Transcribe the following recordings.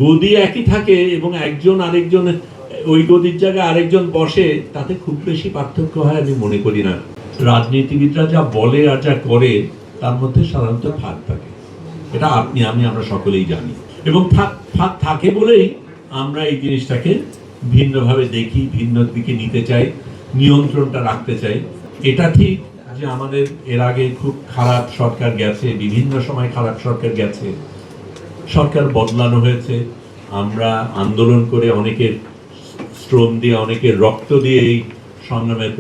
গদি একই থাকে এবং একজন আরেকজন ওই গদির জায়গায় আরেকজন বসে, তাতে খুব বেশি পার্থক্য হয় আমি মনে করি না। রাজনীতিবিদরা যা বলে আর যা করে তার মধ্যে সাধারণত ফাঁক থাকে, এটা আপনি আমি আমরা সকলেই জানি, এবং ফাঁক থাকে বলেই আমরা এই জিনিসটাকে ভিন্নভাবে দেখি, ভিন্ন দিকে নিতে চাই, নিয়ন্ত্রণটা রাখতে চাই। এটা ঠিক যে আমাদের এর আগে খুব খারাপ সরকার গেছে, বিভিন্ন সময় খারাপ সরকার গেছে, সরকার বদলানো হয়েছে, আমরা আন্দোলন করে অনেকের শ্রম দিয়ে অনেকের রক্ত দিয়ে এই সংগ্রামের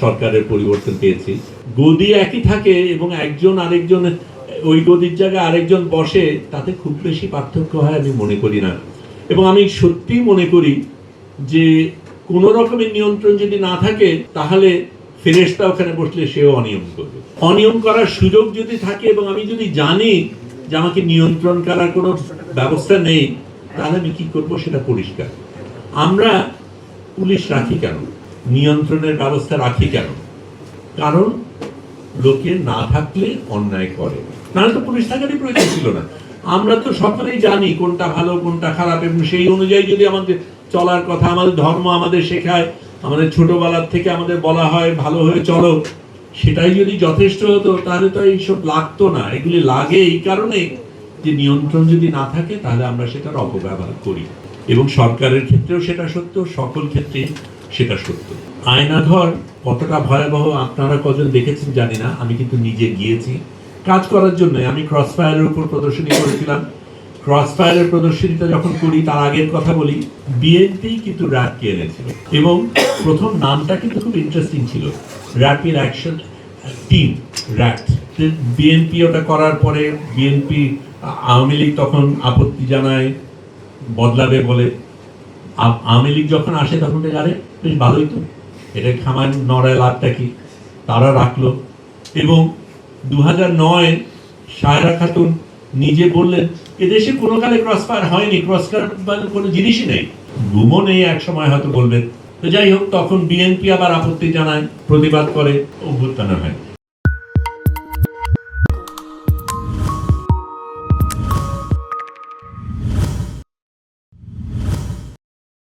সরকারের পরিবর্তন পেয়েছি। গদি একই থাকে এবং একজন আরেকজন ওই গদির জায়গায় আরেকজন বসে, তাতে খুব বেশি পার্থক্য হয় আমি মনে করি না। এবং আমি সত্যিই মনে করি যে কোনো রকমের নিয়ন্ত্রণ যদি না থাকে তাহলে ফেরেশতা ওখানে বসলে সেও অনিয়ম করবে। অনিয়ম করার সুযোগ যদি থাকে এবং আমি যদি জানি যে আমাকে নিয়ন্ত্রণ করার কোনো ব্যবস্থা নেই, তাহলে আমি কি করব সেটা পরিষ্কার। আমরা পুলিশ রাখি কেন, নিয়ন্ত্রণের ব্যবস্থা রাখি কেন? কারণ লোকে না থাকলে অন্যায় করে, নাহলে তো পুলিশ থাকারই প্রয়োজন ছিল না। আমরা তো সকলেই জানি কোনটা ভালো কোনটা খারাপ, এবং সেই অনুযায়ী যদি আমাদের চলার কথা, আমাদের ধর্ম আমাদের শেখায়, আমাদের ছোটবেলার থেকে আমাদের বলা হয় ভালো হয়ে চলো, সেটাই যদি যথেষ্ট হতো তাহলে তো এইসব লাগতো না। এগুলি লাগে এই কারণে যে নিয়ন্ত্রণ যদি না থাকে তাহলে আমরা সেটার অপব্যবহার করি, এবং সরকারের ক্ষেত্রেও সেটা সত্য, সকল ক্ষেত্রে সেটা সত্য। আয়নাঘর কতটা ভয়াবহ আপনারা কজন দেখেছেন জানি না, আমি কিন্তু নিজে গিয়েছি কাজ করার জন্য। আমি ক্রসফায়ারের উপর প্রদর্শনী করেছিলাম। ক্রসফায়ারের প্রদর্শনীটা যখন করি তার আগের কথা বলি, বিএনপি কিন্তু র্যাপকে এনেছিল, এবং প্রথম নামটা কিন্তু খুব ইন্টারেস্টিং ছিল, rapid action team, rat. BNP ওটা করার পরে বিএনপি আওয়ামী লীগ তখন আপত্তি জানায়, বদলাবে বলে। আওয়ামী লীগ যখন আসে তখন আরে বেশ ভালোই তো, এটা খামার নড়ায় লাভটা কি, তারা রাখলো। এবং 2009 সায়রা খাতুন নিজে বললেন এদেশে কোনো কালে ক্রসফায়ার হয়নি, ক্রসফায়ার কোনো জিনিসই নেই, গুমও নেই, এক সময় হয়তো বলবেন। তো যাই হোক, তখন বিএনপি আবার আপত্তি জানায়, প্রতিবাদ করে, অভ্যুত্থান হয়।